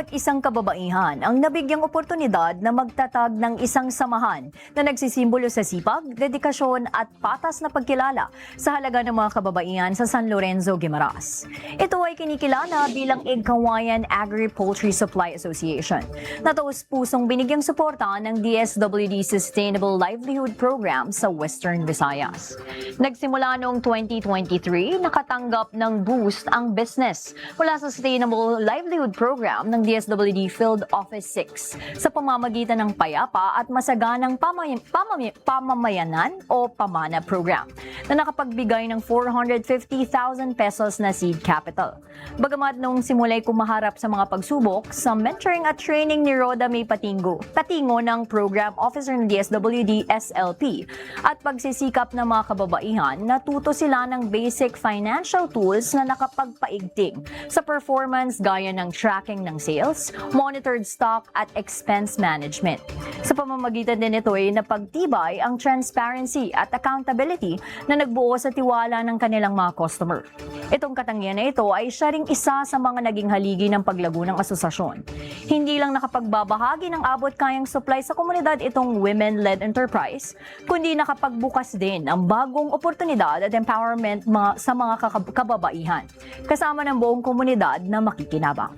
21 kababaihan ang nabigyang oportunidad na magtatag ng isang samahan na nagsisimbolo sa sipag, dedikasyon at patas na pagkilala sa halaga ng mga kababaihan sa San Lorenzo, Guimaras. Ito ay kinikilala bilang Igkawayan Agri-Poultry Supply Association na taus-pusong binigyang suporta ng DSWD Sustainable Livelihood Program sa Western Visayas. Nagsimula noong 2023, nakatanggap ng boost ang business mula sa Sustainable Livelihood Program ng DSWD Field Office 6 sa pamamagitan ng payapa at masaganang pamamayanan o pamana program na nakapagbigay ng 450,000 pesos na seed capital. Bagamat noong simula'y kumaharap sa mga pagsubok sa mentoring at training ni Rhoda May Patingo ng Program Officer ng DSWD SLP at pagsisikap ng mga kababaihan, natuto sila ng basic financial tools na nakapagpaigting sa performance gaya ng tracking ng sales, monitored stock at expense management. Sa pamamagitan din ito ay napagtibay ang transparency at accountability na nagbuo sa tiwala ng kanilang mga customer. Itong katangian na ito ay siya ring isa sa mga naging haligi ng paglago ng asosasyon. Hindi lang nakapagbabahagi ng abot kayang supply sa komunidad itong women-led enterprise, kundi nakapagbukas din ang bagong oportunidad at empowerment sa mga kababaihan, kasama ng buong komunidad na makikinabang.